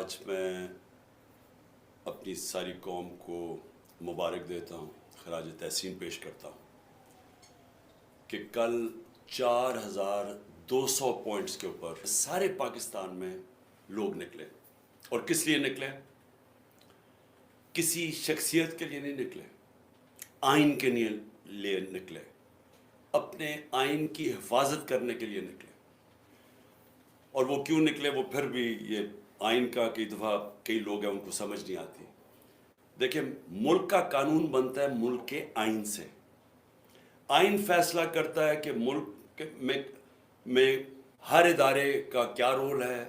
آج میں اپنی ساری قوم کو مبارک دیتا ہوں، خراج تحسین پیش کرتا ہوں کہ کل 4200 پوائنٹس کے اوپر سارے پاکستان میں لوگ نکلے. اور کس لیے نکلے؟ کسی شخصیت کے لیے نہیں نکلے، آئین کے لیے نکلے، اپنے آئین کی حفاظت کرنے کے لیے نکلے. اور وہ کیوں نکلے وہ پھر بھی یہ آئین کا کئی دفعہ کئی لوگ ہیں ان کو سمجھ نہیں آتی. دیکھیں، ملک کا قانون بنتا ہے ملک کے آئین سے. آئین فیصلہ کرتا ہے کہ ملک میں ہر ادارے کا کیا رول ہے،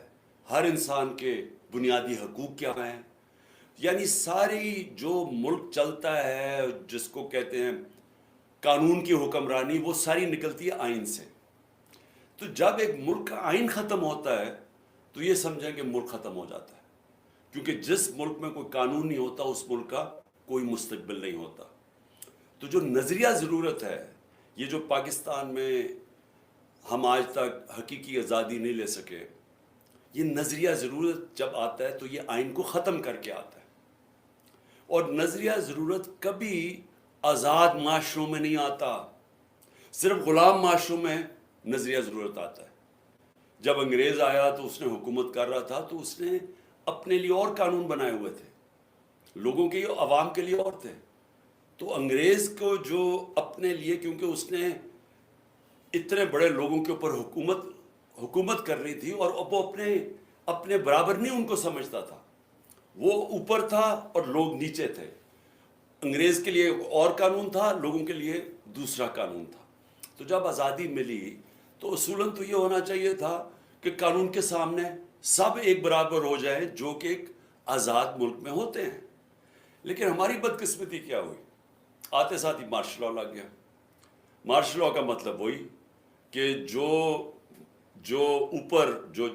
ہر انسان کے بنیادی حقوق کیا ہیں. یعنی ساری جو ملک چلتا ہے جس کو کہتے ہیں قانون کی حکمرانی، وہ ساری نکلتی ہے آئین سے. تو جب ایک ملک کا آئین ختم ہوتا ہے تو یہ سمجھیں کہ ملک ختم ہو جاتا ہے، کیونکہ جس ملک میں کوئی قانون نہیں ہوتا اس ملک کا کوئی مستقبل نہیں ہوتا. تو جو نظریہ ضرورت ہے، یہ جو پاکستان میں ہم آج تک حقیقی آزادی نہیں لے سکے، یہ نظریہ ضرورت جب آتا ہے تو یہ آئین کو ختم کر کے آتا ہے. اور نظریہ ضرورت کبھی آزاد معاشروں میں نہیں آتا، صرف غلام معاشروں میں نظریہ ضرورت آتا ہے. جب انگریز آیا تو اس نے حکومت کر رہا تھا تو اس نے اپنے لیے اور قانون بنائے ہوئے تھے، لوگوں کے لیے، عوام کے لیے اور تھے. تو انگریز کو جو اپنے لیے، کیونکہ اس نے اتنے بڑے لوگوں کے اوپر حکومت کر رہی تھی اور وہ اپنے برابر نہیں ان کو سمجھتا تھا، وہ اوپر تھا اور لوگ نیچے تھے. انگریز کے لیے اور قانون تھا، لوگوں کے لیے دوسرا قانون تھا. تو جب آزادی ملی تو اصولاً تو یہ ہونا چاہیے تھا کہ قانون کے سامنے سب ایک برابر ہو جائے جو کہ ایک آزاد ملک میں ہوتے ہیں. لیکن ہماری بدقسمتی کیا ہوئی؟ آتے ساتھ ہی مارشل لاء لگ گیا. مارشل لاء کا مطلب وہی کہ جو اوپر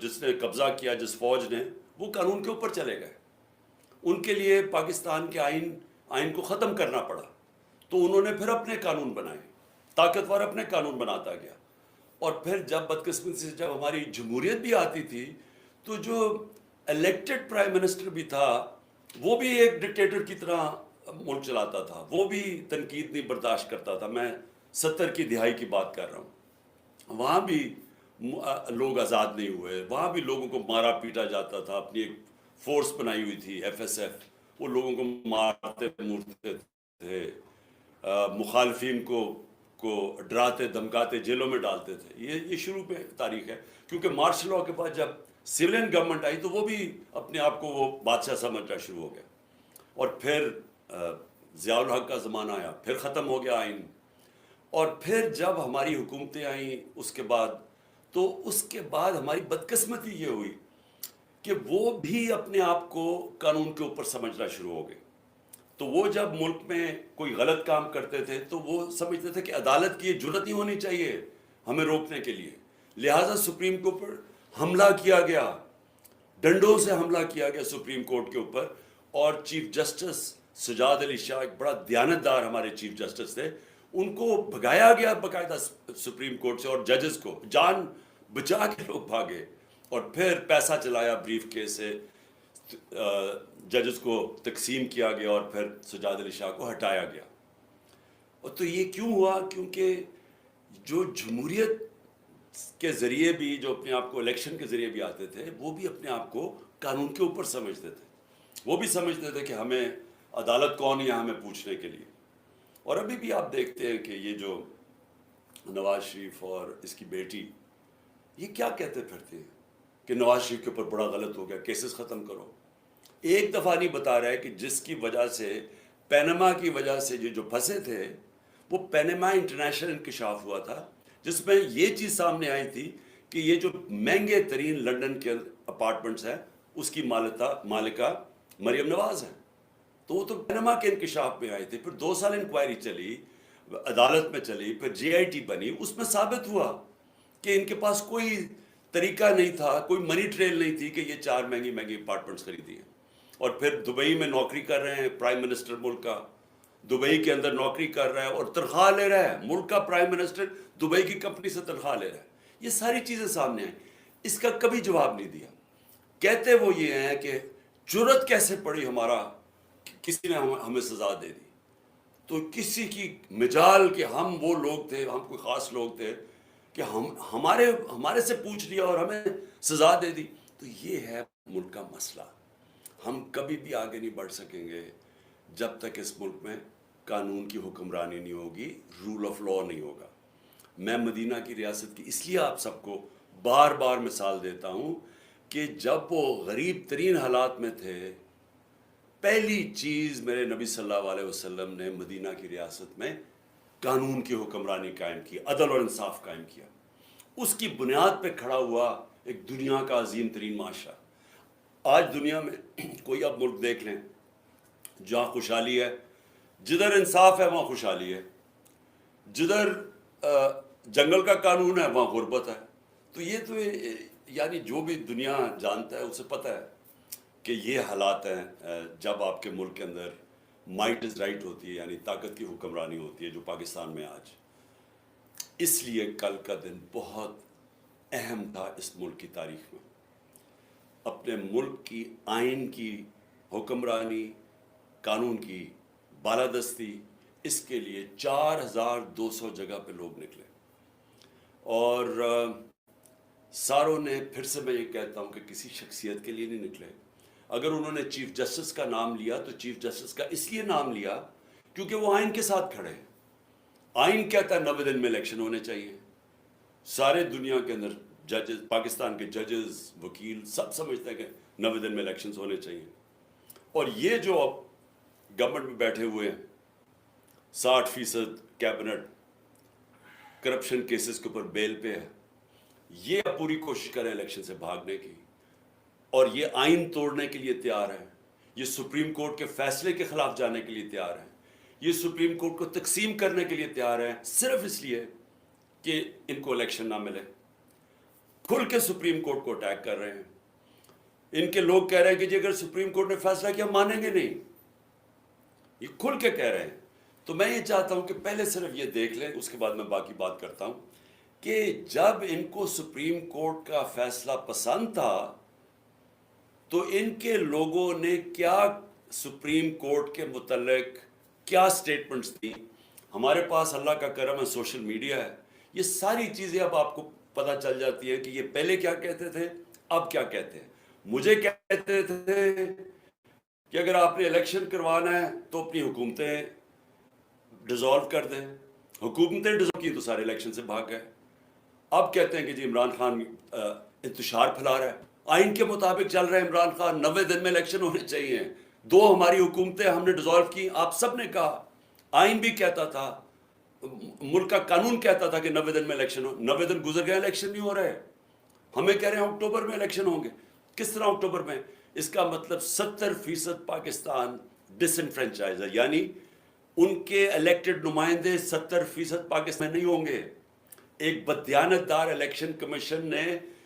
جس نے قبضہ کیا، جس فوج نے، وہ قانون کے اوپر چلے گئے. ان کے لیے پاکستان کے آئین کو ختم کرنا پڑا. تو انہوں نے پھر اپنے قانون بنائے، طاقتور اپنے قانون بناتا گیا. اور پھر جب بدقسمتی سے جب ہماری جمہوریت بھی آتی تھی تو جو الیکٹڈ پرائم منسٹر بھی تھا وہ بھی ایک ڈکٹیٹر کی طرح ملک چلاتا تھا، وہ بھی تنقید نہیں برداشت کرتا تھا. میں 70 کی دہائی کی بات کر رہا ہوں. وہاں بھی لوگ آزاد نہیں ہوئے، وہاں بھی لوگوں کو مارا پیٹا جاتا تھا. اپنی ایک فورس بنائی ہوئی تھی FSF، وہ لوگوں کو مارتے مورتے تھے، مخالفین کو ڈراتے دھمکاتے جیلوں میں ڈالتے تھے. یہ شروع میں تاریخ ہے. کیونکہ مارشل لاء کے بعد جب سویلین گورنمنٹ آئی تو وہ بھی اپنے آپ کو وہ بادشاہ سمجھنا شروع ہو گیا. اور پھر ضیاء الحق کا زمانہ آیا، پھر ختم ہو گیا آئین. اور پھر جب ہماری حکومتیں آئیں اس کے بعد ہماری بدقسمتی یہ ہوئی کہ وہ بھی اپنے آپ کو قانون کے اوپر سمجھنا شروع ہو گئے. تو وہ جب ملک میں کوئی غلط کام کرتے تھے تو وہ سمجھتے تھے کہ عدالت کی یہ جرات نہیں ہونی چاہیے ہمیں روکنے کے لیے. لہٰذا سپریم کورٹ پر حملہ کیا گیا، ڈنڈوں سے حملہ کیا گیا سپریم کورٹ کے اوپر. اور چیف جسٹس سجاد علی شاہ ایک بڑا دیانتدار ہمارے چیف جسٹس تھے، ان کو بھگایا گیا باقاعدہ سپریم کورٹ سے. اور ججز کو جان بچا کے لوگ بھاگے. اور پھر پیسہ چلایا بریف کیس سے، ججز کو تقسیم کیا گیا اور پھر سجاد علی شاہ کو ہٹایا گیا. اور تو یہ کیوں ہوا؟ کیونکہ جو جمہوریت کے ذریعے بھی، جو اپنے آپ کو الیکشن کے ذریعے بھی آتے تھے، وہ بھی اپنے آپ کو قانون کے اوپر سمجھتے تھے. وہ بھی سمجھتے تھے کہ ہمیں عدالت کون ہے ہمیں پوچھنے کے لیے. اور ابھی بھی آپ دیکھتے ہیں کہ یہ جو نواز شریف اور اس کی بیٹی، یہ کیا کہتے پھرتے ہیں کہ نواز شریف کے اوپر بڑا غلط ہو گیا، کیسز ختم کرو. ایک دفعہ نہیں بتا رہا ہے کہ جس کی وجہ سے، پینما کی وجہ سے جو پھنسے تھے، وہ پینما انٹرنیشنل انکشاف ہوا تھا جس میں یہ چیز سامنے آئی تھی کہ یہ جو مہنگے ترین لنڈن کے اپارٹمنٹس ہیں اس کی مالکہ مریم نواز ہیں. تو وہ تو پینما کے انکشاف میں آئے تھے. پھر 2 سال انکوائری چلی، عدالت میں چلی، پھر GIT بنی. اس میں ثابت ہوا کہ ان کے پاس کوئی طریقہ نہیں تھا، کوئی منی ٹریل نہیں تھی کہ یہ 4 مہنگی اپارٹمنٹس خریدی ہیں. اور پھر دبئی میں نوکری کر رہے ہیں پرائم منسٹر ملک کا، دبئی کے اندر نوکری کر رہا ہے اور تنخواہ لے رہا ہے. ملک کا پرائم منسٹر دبئی کی کمپنی سے تنخواہ لے رہا ہے. یہ ساری چیزیں سامنے آئیں. اس کا کبھی جواب نہیں دیا. کہتے وہ یہ ہیں کہ جرت کیسے پڑی ہمارا کہ کسی نے ہمیں سزا دے دی. تو کسی کی مجال کہ ہم وہ لوگ تھے, ہم کوئی خاص لوگ تھے کہ ہمارے سے پوچھ لیا اور ہمیں سزا دے دی. تو یہ ہے ملک کا مسئلہ. ہم کبھی بھی آگے نہیں بڑھ سکیں گے جب تک اس ملک میں قانون کی حکمرانی نہیں ہوگی, رول آف لا نہیں ہوگا. میں مدینہ کی ریاست کی اس لیے آپ سب کو بار بار مثال دیتا ہوں کہ جب وہ غریب ترین حالات میں تھے, پہلی چیز میرے نبی صلی اللہ علیہ وسلم نے مدینہ کی ریاست میں قانون کی حکمرانی قائم کی, عدل اور انصاف قائم کیا. اس کی بنیاد پہ کھڑا ہوا ایک دنیا کا عظیم ترین معاشرہ. آج دنیا میں کوئی اب ملک دیکھ لیں جہاں خوشحالی ہے, جدھر انصاف ہے وہاں خوشحالی ہے, جدھر جنگل کا قانون ہے وہاں غربت ہے. تو یہ تو یعنی جو بھی دنیا جانتا ہے اسے پتہ ہے کہ یہ حالات ہیں جب آپ کے ملک کے اندر مائٹ از رائٹ ہوتی ہے, یعنی طاقت کی حکمرانی ہوتی ہے, جو پاکستان میں آج. اس لیے کل کا دن بہت اہم تھا اس ملک کی تاریخ میں. اپنے ملک کی آئین کی حکمرانی, قانون کی بالادستی, اس کے لیے 4200 جگہ پہ لوگ نکلے. اور ساروں نے, پھر سے میں یہ کہتا ہوں کہ کسی شخصیت کے لیے نہیں نکلے. اگر انہوں نے چیف جسٹس کا نام لیا تو چیف جسٹس کا اس لیے نام لیا کیونکہ وہ آئین کے ساتھ کھڑے ہیں. آئین کہتا ہے 90 دن میں الیکشن ہونے چاہیے. سارے دنیا کے اندر ججز, پاکستان کے ججز, وکیل سب سمجھتے ہیں کہ 90 دن میں الیکشنز ہونے چاہیے. اور یہ جو اب گورنمنٹ میں بیٹھے ہوئے ہیں 60% کیبنٹ کرپشن کیسز کے اوپر بیل پہ ہے, یہ اب پوری کوشش کریں الیکشن سے بھاگنے کی, اور یہ آئین توڑنے کے لیے تیار ہیں. یہ سپریم کورٹ کے فیصلے کے خلاف جانے کے لیے تیار ہیں. یہ سپریم کورٹ کو تقسیم کرنے کے لیے تیار ہیں, صرف اس لیے کہ ان کو الیکشن نہ ملے. کھل کے سپریم کورٹ کو اٹیک کر رہے ہیں. ان کے لوگ کہہ رہے ہیں کہ جی اگر سپریم کورٹ نے فیصلہ کیا مانیں گے نہیں, یہ کھل کے کہہ رہے ہیں. تو میں یہ چاہتا ہوں کہ پہلے صرف یہ دیکھ لیں, اس کے بعد میں باقی بات کرتا ہوں, کہ جب ان کو سپریم کورٹ کا فیصلہ پسند تھا تو ان کے لوگوں نے کیا سپریم کورٹ کے متعلق کیا سٹیٹمنٹس دی. ہمارے پاس اللہ کا کرم ہے, سوشل میڈیا ہے, یہ ساری چیزیں اب آپ کو پتہ چل جاتی ہے کہ یہ پہلے کیا کہتے تھے, اب کیا کہتے ہیں. مجھے کہتے تھے کہ اگر آپ نے الیکشن کروانا ہے تو اپنی حکومتیں ڈیزالو کر دیں. حکومتیں ڈیزالو کی تو سارے الیکشن سے بھاگ گئے. اب کہتے ہیں کہ جی عمران خان انتشار پھیلا رہا ہے, آئین کے مطابق چل رہے ہیں عمران خان, 90 دن میں الیکشن ہونے چاہیے. 2 ہماری حکومتیں ہم نے ڈیزالو کی. آپ سب نے کہا, آئین بھی کہتا تھا, ملک کا قانون کہتا تھا کہ 90 دن میں الیکشن ہو. 90 دن گزر گئے, الیکشن نہیں ہو رہے. ہمیں کہہ رہے ہیں اکتوبر میں الیکشن ہوں گے. کس طرح اکتوبر میں؟ اس کا مطلب 70% پاکستان ڈس انفرینچائز ہے, یعنی ان کے الیکٹڈ نمائندے 70% پاکستان میں نہیں ہوں گے. ایک بدیانت دار الیکشن کمیشن نے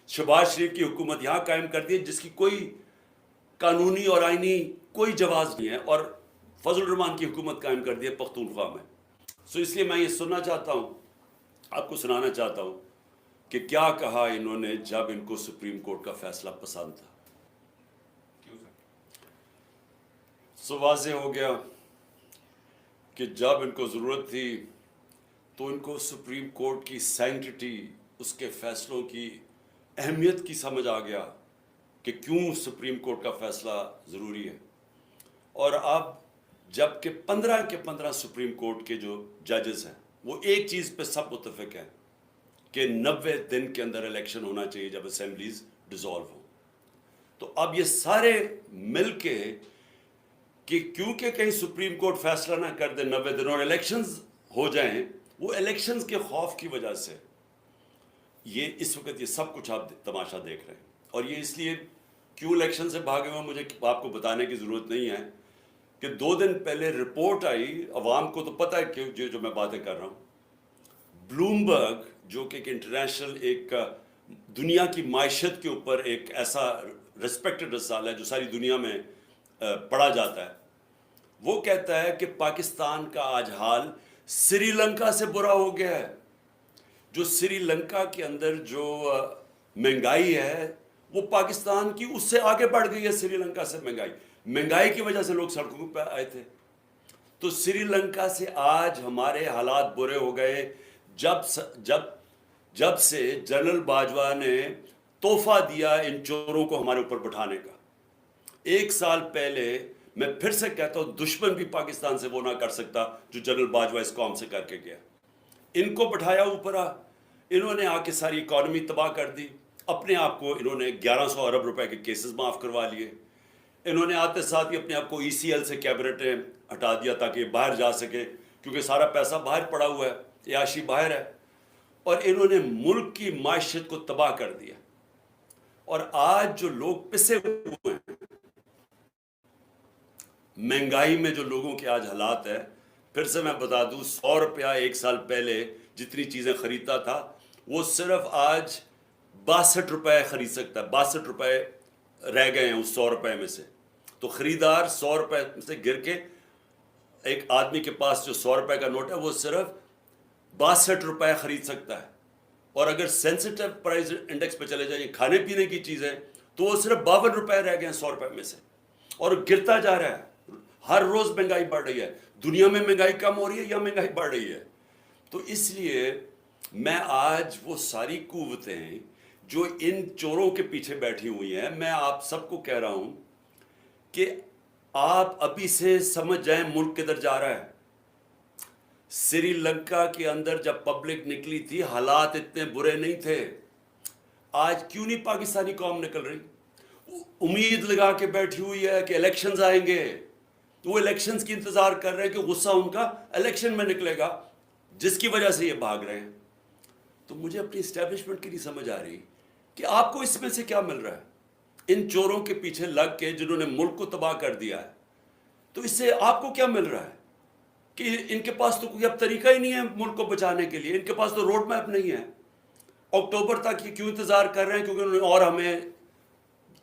شہباز شریف کی حکومت یہاں قائم کر دی جس کی کوئی قانونی اور آئینی کوئی جواز نہیں ہے, اور فضل الرحمان کی حکومت قائم کر دی ہے پختونخوا میں. سو اس لیے میں یہ سننا چاہتا ہوں, آپ کو سنانا چاہتا ہوں کہ کیا کہا انہوں نے جب ان کو سپریم کورٹ کا فیصلہ پسند تھا. سو واضح ہو گیا کہ جب ان کو ضرورت تھی تو ان کو سپریم کورٹ کی سینکٹی, اس کے فیصلوں کی اہمیت کی سمجھ آ گیا کہ کیوں سپریم کورٹ کا فیصلہ ضروری ہے. اور اب جب کہ 15 کے 15 سپریم کورٹ کے جو ججز ہیں وہ ایک چیز پہ سب متفق ہیں کہ 90 دن کے اندر الیکشن ہونا چاہیے جب اسمبلیز ڈیزالو ہوں. تو اب یہ سارے مل کے کہ کیونکہ کہیں سپریم کورٹ فیصلہ نہ کر دے 90 دن اور الیکشنز ہو جائیں, وہ الیکشنز کے خوف کی وجہ سے یہ اس وقت یہ سب کچھ آپ تماشا دیکھ رہے ہیں. اور یہ اس لیے کیوں الیکشن سے بھاگے ہوئے مجھے آپ کو بتانے کی ضرورت نہیں ہے کہ 2 دن پہلے رپورٹ آئی, عوام کو تو پتہ ہے کہ جو میں باتیں کر رہا ہوں, بلومبرگ جو کہ ایک انٹرنیشنل, ایک دنیا کی معیشت کے اوپر ایک ایسا ریسپیکٹڈ رسالہ ہے جو ساری دنیا میں پڑھا جاتا ہے, وہ کہتا ہے کہ پاکستان کا آج حال سری لنکا سے برا ہو گیا ہے. جو سری لنکا کے اندر جو مہنگائی ہے وہ پاکستان کی اس سے آگے بڑھ گئی ہے سری لنکا سے مہنگائی کی وجہ سے لوگ سڑکوں پہ آئے تھے. تو سری لنکا سے آج ہمارے حالات برے ہو گئے جب سے جنرل باجوہ نے تحفہ دیا ان چوروں کو ہمارے اوپر بٹھانے کا. 1 سال پہلے میں پھر سے کہتا ہوں دشمن بھی پاکستان سے وہ نہ کر سکتا جو جنرل باجوہ اس قوم سے کر کے گیا. ان کو بٹھایا اوپر انہوں نے آ کے ساری اکانومی تباہ کر دی. اپنے آپ کو انہوں نے 1100 ارب روپے کے کیسز معاف کروا لیے. انہوں نے آتے ساتھ ہی اپنے آپ کو ECL سے کیبنٹیں ہٹا دیا تاکہ یہ باہر جا سکے, کیونکہ سارا پیسہ باہر پڑا ہوا ہے, عیاشی باہر ہے. اور انہوں نے ملک کی معیشت کو تباہ کر دیا. اور آج جو لوگ پسے ہوئے ہیں مہنگائی میں, جو لوگوں کے آج حالات ہے, پھر سے میں بتا دوں 100 روپیہ 1 سال پہلے جتنی چیزیں خریدتا تھا وہ صرف آج 62 روپے خرید سکتا ہے. 62 روپے رہ گئے ہیں اس 100 روپے میں سے. تو خریدار 100 روپے سے گر کے ایک آدمی کے پاس جو 100 روپے کا نوٹ ہے وہ صرف 62 روپے خرید سکتا ہے. اور اگر سینسٹیو پرائز انڈیکس پہ چلے جائیں کھانے پینے کی چیزیں تو وہ صرف 52 روپے رہ گئے ہیں 100 روپے میں سے, اور گرتا جا رہا ہے. ہر روز مہنگائی بڑھ رہی ہے. دنیا میں مہنگائی کم ہو رہی ہے یا مہنگائی بڑھ رہی ہے؟ تو اس لیے میں آج وہ ساری قوتیں جو ان چوروں کے پیچھے بیٹھی ہوئی ہیں, میں آپ سب کو کہہ رہا ہوں کہ آپ ابھی سے سمجھ جائیں ملک کدھر جا رہا ہے. سری لنکا کے اندر جب پبلک نکلی تھی حالات اتنے برے نہیں تھے. آج کیوں نہیں پاکستانی قوم نکل رہی؟ امید لگا کے بیٹھی ہوئی ہے کہ الیکشنز آئیں گے, تو وہ الیکشنز کی انتظار کر رہے ہیں کہ غصہ ان کا الیکشن میں نکلے گا, جس کی وجہ سے یہ بھاگ رہے ہیں. تو مجھے اپنی اسٹیبلشمنٹ کی نہیں سمجھ آ رہی کہ آپ کو اس میں سے کیا مل رہا ہے. ان چوروں کے پیچھے لگ کے جنہوں نے ملک کو تباہ کر دیا ہے, تو اس سے آپ کو کیا مل رہا ہے کہ ان کے پاس تو کوئی اب طریقہ ہی نہیں ہے ملک کو بچانے کے لیے. ان کے پاس تو روڈ میپ نہیں ہے. اکتوبر تک یہ کیوں انتظار کر رہے ہیں؟ کیونکہ انہوں نے اور ہمیں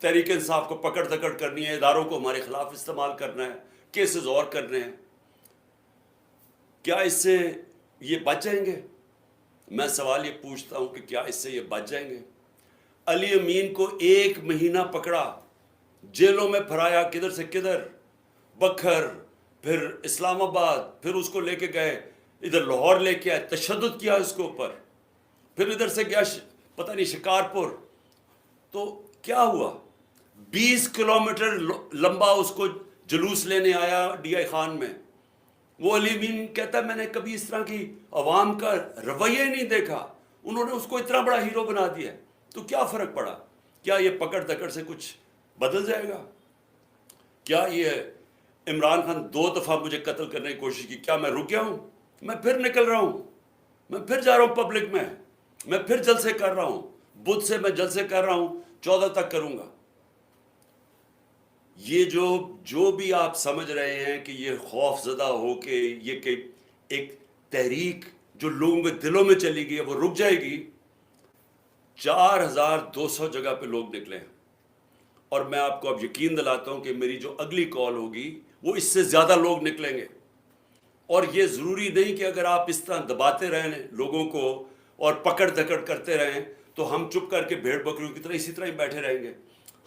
تحریک انصاف کو پکڑ دکڑ کرنی ہے, اداروں کو ہمارے خلاف استعمال کرنا ہے, کیسز اور کرنے ہیں. کیا اس سے یہ بچ جائیں گے؟ میں سوال یہ پوچھتا ہوں کہ کیا اس سے یہ بچ جائیں گے؟ علی امین کو 1 مہینہ پکڑا, جیلوں میں پھرایا, کدھر سے کدھر, بکھر, پھر اسلام آباد, پھر اس کو لے کے گئے ادھر لاہور لے کے آئے, تشدد کیا اس کے اوپر, پھر ادھر سے گیا پتہ نہیں شکارپور. تو کیا ہوا؟ 20 کلومیٹر لمبا اس کو جلوس لینے آیا ڈی آئی خان میں. وہ علی امین کہتا ہے میں نے کبھی اس طرح کی عوام کا رویہ نہیں دیکھا, انہوں نے اس کو اتنا بڑا ہیرو بنا دیا. تو کیا فرق پڑا؟ کیا یہ پکڑ دکڑ سے کچھ بدل جائے گا؟ کیا یہ عمران خان 2 دفعہ مجھے قتل کرنے کی کوشش کی, کیا میں رک گیا ہوں؟ میں پھر نکل رہا ہوں, میں پھر جا رہا ہوں پبلک میں پھر جلسے کر رہا ہوں. بدھ سے میں جلسے کر رہا ہوں, 14 تک کروں گا. یہ جو بھی آپ سمجھ رہے ہیں کہ یہ خوف زدہ ہو کے یہ کہ ایک تحریک جو لوگوں کے دلوں میں چلی گئی ہے وہ رک جائے گی. 4200 جگہ پہ لوگ نکلے ہیں, اور میں آپ کو اب یقین دلاتا ہوں کہ میری جو اگلی کال ہوگی وہ اس سے زیادہ لوگ نکلیں گے. اور یہ ضروری نہیں کہ اگر آپ اس طرح دباتے رہیں لوگوں کو اور پکڑ دکڑ کرتے رہیں تو ہم چپ کر کے بھیڑ بکریوں کی طرح اسی طرح ہی بیٹھے رہیں گے.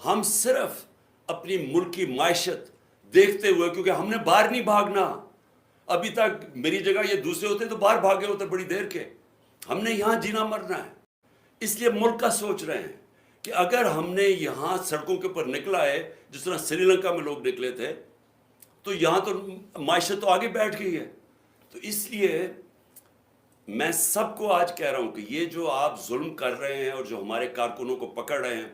ہم صرف اپنی ملک کی معیشت دیکھتے ہوئے, کیونکہ ہم نے باہر نہیں بھاگنا. ابھی تک میری جگہ یہ دوسرے ہوتے تو باہر بھاگے ہوتے بڑی دیر کے. ہم نے یہاں جینا مرنا ہے, اس لیے ملک کا سوچ رہے ہیں کہ اگر ہم نے یہاں سڑکوں کے اوپر نکلا ہے جس طرح سری لنکا میں لوگ نکلے تھے, تو یہاں تو معیشت تو آگے بیٹھ گئی ہے. تو اس لیے میں سب کو آج کہہ رہا ہوں کہ یہ جو آپ ظلم کر رہے ہیں اور جو ہمارے کارکنوں کو پکڑ رہے ہیں,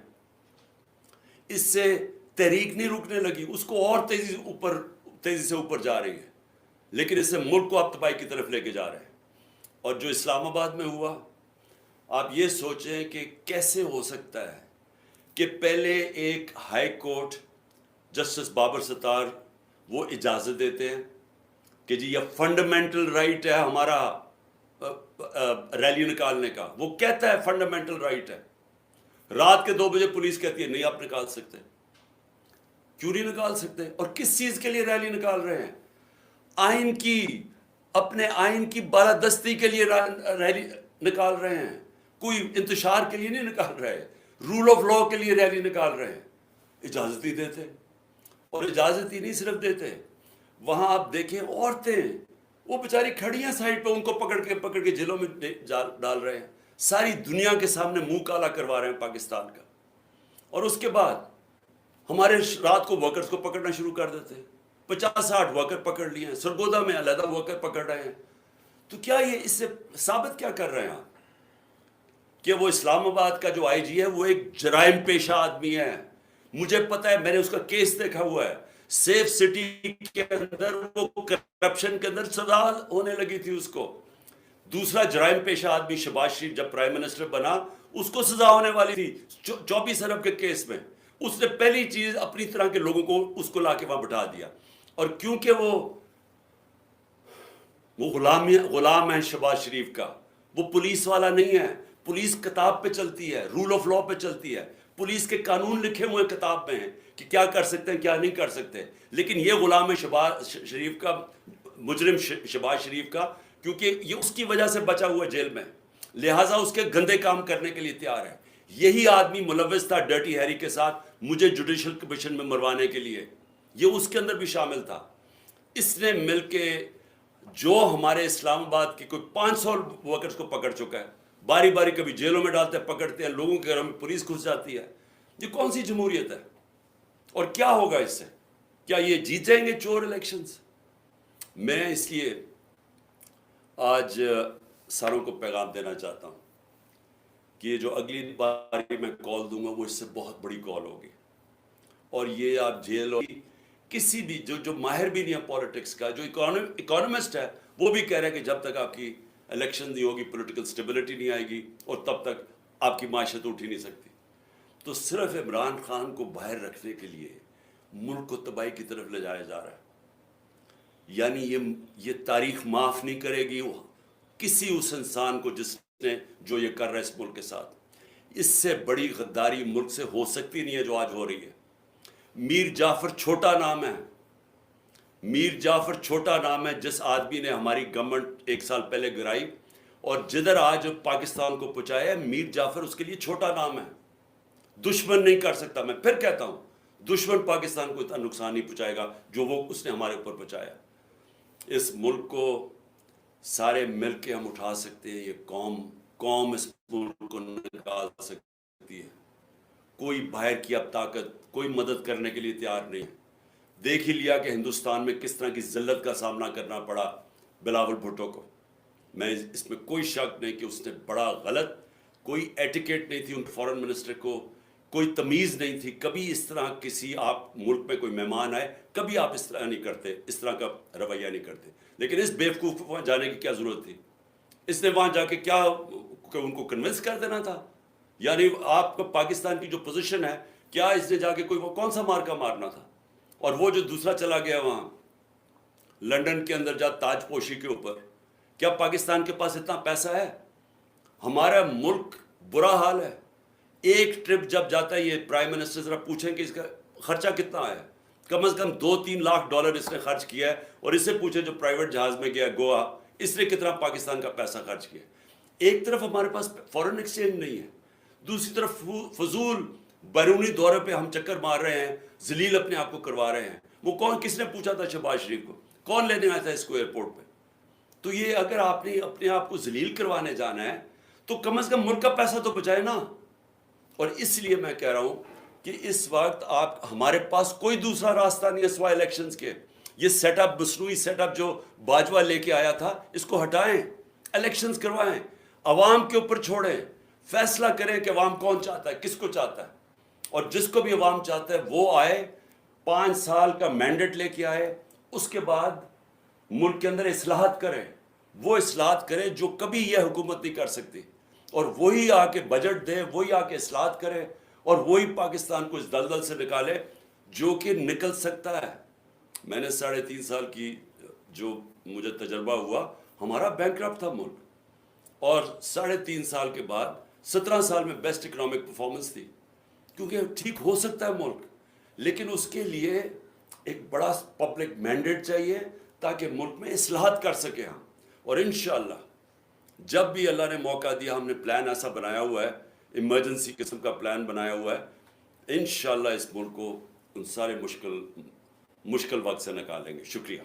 اس سے تحریک نہیں رکنے لگی, اس کو اور تیزی سے اوپر جا رہی ہے, لیکن اس سے ملک کو آپ تباہی کی طرف لے کے جا رہے ہیں. اور جو اسلام آباد میں ہوا, آپ یہ سوچیں کہ کیسے ہو سکتا ہے کہ پہلے ایک ہائی کورٹ جسٹس بابر ستار وہ اجازت دیتے ہیں کہ جی یہ فنڈامنٹل رائٹ ہے ہمارا ریلی نکالنے کا, وہ کہتا ہے فنڈامنٹل رائٹ ہے. رات کے 2 بجے پولیس کہتی ہے نہیں آپ نکال سکتے. کیوں نہیں نکال سکتے؟ اور کس چیز کے لیے ریلی نکال رہے ہیں؟ آئین کی, اپنے آئین کی بالادستی کے لیے ریلی نکال رہے ہیں, کوئی انتشار کے لیے نہیں نکال رہے. رول آف لاء کے لیے ریلی نکال رہے ہیں، اجازت ہی دیتے، اور اجازت ہی نہیں صرف دیتے، وہاں آپ دیکھیں عورتیں وہ بیچاری کھڑی ہیں سائڈ پہ، ان کو پکڑ کے جیلوں میں ڈال رہے ہیں، ساری دنیا کے سامنے منہ کالا کروا رہے ہیں پاکستان کا. اور اس کے بعد ہمارے رات کو ورکرز کو پکڑنا شروع کر دیتے ہیں، 50-60 ورکر پکڑ لیے ہیں، سرگودا میں علیحدہ ورکر پکڑ رہے ہیں. تو کیا یہ اس سے ثابت کیا کر رہے ہیں آپ کہ وہ اسلام آباد کا جو آئی جی ہے وہ ایک جرائم پیشہ آدمی ہے؟ مجھے پتہ ہے، میں نے اس کا کیس دیکھا ہوا ہے، سیف سٹی کے اندر وہ کرپشن کے اندر سزا ہونے لگی تھی اس کو. دوسرا جرائم پیشہ آدمی شہباز شریف جب پرائم منسٹر بنا اس کو سزا ہونے والی تھی 24 ارب کے کیس میں. اس نے پہلی چیز اپنی طرح کے لوگوں کو اس کو لا کے وہاں بٹھا دیا، اور کیونکہ وہ غلام ہے شہباز شریف کا، وہ پولیس والا نہیں ہے. پولیس کتاب پہ چلتی ہے، رول آف لاء پہ چلتی ہے، پولیس کے قانون لکھے ہوئے کتاب میں ہیں کہ کیا کر سکتے ہیں کیا نہیں کر سکتے. لیکن یہ غلام ہے شہباز شریف کا، مجرم شہباز شریف کا، کیونکہ یہ اس کی وجہ سے بچا ہوا جیل میں، لہٰذا اس کے گندے کام کرنے کے لیے تیار ہے. یہی آدمی ملوث تھا ڈرٹی ہیری کے ساتھ مجھے جوڈیشل کمیشن میں مروانے کے لیے، یہ اس کے اندر بھی شامل تھا. اس نے مل کے جو ہمارے اسلام آباد کے کوئی 500 ورکرز کو پکڑ چکا ہے، باری باری کبھی جیلوں میں ڈالتے ہیں، پکڑتے ہیں، لوگوں کے گھروں میں پولیس گھس جاتی ہے. یہ کون سی جمہوریت ہے؟ اور کیا ہوگا اس سے؟ کیا یہ جیت جائیں گے چور الیکشنز؟ میں اس لیے آج ساروں کو پیغام دینا چاہتا ہوں کہ یہ جو اگلی باری میں کال دوں گا وہ اس سے بہت بڑی کال ہوگی، اور یہ آپ جیل ہوگی. کسی بھی جو ماہر بھی نہیں ہے پولیٹکس کا، جو اکانومسٹ ہے، وہ بھی کہہ رہے ہیں کہ جب تک آپ کی الیکشن نہیں ہوگی پولیٹیکل سٹیبلٹی نہیں آئے گی، اور تب تک آپ کی معیشت اٹھ ہی نہیں سکتی. تو صرف عمران خان کو باہر رکھنے کے لیے ملک کو تباہی کی طرف لے جایا جا رہا ہے. یعنی یہ تاریخ معاف نہیں کرے گی کسی اس انسان کو جس نے جو یہ کر رہا ہے اس ملک کے ساتھ. اس سے بڑی غداری ملک سے ہو سکتی نہیں ہے جو آج ہو رہی ہے. میر جعفر چھوٹا نام ہے، میر جعفر چھوٹا نام ہے جس آدمی نے ہماری گورنمنٹ 1 سال پہلے گرائی اور جدھر آج پاکستان کو پہنچایا ہے، میر جعفر اس کے لیے چھوٹا نام ہے. دشمن نہیں کر سکتا، میں پھر کہتا ہوں، دشمن پاکستان کو اتنا نقصان نہیں پہنچائے گا جو وہ اس نے ہمارے اوپر پہنچایا. اس ملک کو سارے مل کے ہم اٹھا سکتے ہیں، یہ قوم اس ملک کو نکال سکتی ہے. کوئی باہر کی اب طاقت کوئی مدد کرنے کے لیے تیار نہیں ہے. دیکھ ہی لیا کہ ہندوستان میں کس طرح کی ذلت کا سامنا کرنا پڑا بلاول بھٹو کو. میں اس میں کوئی شک نہیں کہ اس نے بڑا غلط، کوئی ایٹیکیٹ نہیں تھی ان فورن منسٹر کو، کوئی تمیز نہیں تھی. کبھی اس طرح کسی آپ ملک میں کوئی مہمان آئے کبھی آپ اس طرح نہیں کرتے، اس طرح کا رویہ نہیں کرتے. لیکن اس بیوقوف کو وہاں جانے کی کیا ضرورت تھی؟ اس نے وہاں جا کے کیا ان کو کنونس کر دینا تھا؟ یعنی آپ کا پاکستان کی جو پوزیشن ہے، کیا اس نے جا کے کوئی کون سا مارکا مارنا تھا؟ اور وہ جو دوسرا چلا گیا وہاں لنڈن کے اندر جا تاج پوشی کے اوپر، کیا پاکستان کے پاس اتنا پیسہ ہے؟ ہمارا ملک برا حال ہے. ایک ٹرپ جب جاتا ہے، یہ پرائم منسٹر ذرا پوچھیں کہ اس کا خرچہ کتنا ہے، کم از کم $2-3 لاکھ اس نے خرچ کیا ہے. اور اس سے پوچھیں جو پرائیویٹ جہاز میں گیا گوا، اس نے کتنا پاکستان کا پیسہ خرچ کیا. ایک طرف ہمارے پاس فورن ایکسچینج نہیں ہے، دوسری طرف فضول بیرونی دورے پہ ہم چکر مار رہے ہیں، ذلیل اپنے آپ کو کروا رہے ہیں. وہ کس نے پوچھا تھا شہباز شریف کو؟ کون لینے آیا تھا اس کو ایئرپورٹ پہ؟ تو یہ اگر آپ نے اپنے آپ کو ذلیل کروانے جانا ہے تو کم از کم ملک کا پیسہ تو بچائے نا. اور اس لیے میں کہہ رہا ہوں کہ اس وقت ہمارے پاس کوئی دوسرا راستہ نہیں ہے سوائے الیکشنز کے. یہ سیٹ اپ، مصنوعی سیٹ اپ جو باجوہ لے کے آیا تھا، اس کو ہٹائیں، الیکشنز کروائیں، عوام کے اوپر چھوڑیں، فیصلہ کریں کہ عوام کون چاہتا ہے، کس کو چاہتا ہے. اور جس کو بھی عوام چاہتا ہے وہ آئے، 5 سال کا مینڈیٹ لے کے آئے. اس کے بعد ملک کے اندر اصلاحات کریں، وہ اصلاحات کریں جو کبھی یہ حکومت نہیں کر سکتی. اور وہی آ کے بجٹ دے، وہی آ کے اصلاحات کرے، اور وہی پاکستان کو اس دلدل سے نکالے جو کہ نکل سکتا ہے. میں نے 3.5 سال کی جو مجھے تجربہ ہوا، ہمارا بینکرپٹ تھا ملک، اور 3.5 سال کے بعد 17 سال میں بیسٹ اکنامک پرفارمنس تھی. کیونکہ ٹھیک ہو سکتا ہے ملک، لیکن اس کے لیے ایک بڑا پبلک مینڈیٹ چاہیے تاکہ ملک میں اصلاحات کر سکیں ہم. اور انشاءاللہ جب بھی اللہ نے موقع دیا، ہم نے پلان ایسا بنایا ہوا ہے ایمرجنسی قسم کا پلان بنایا ہوا ہے. انشاءاللہ اس ملک کو ان سارے مشکل وقت سے نکالیں گے. شکریہ.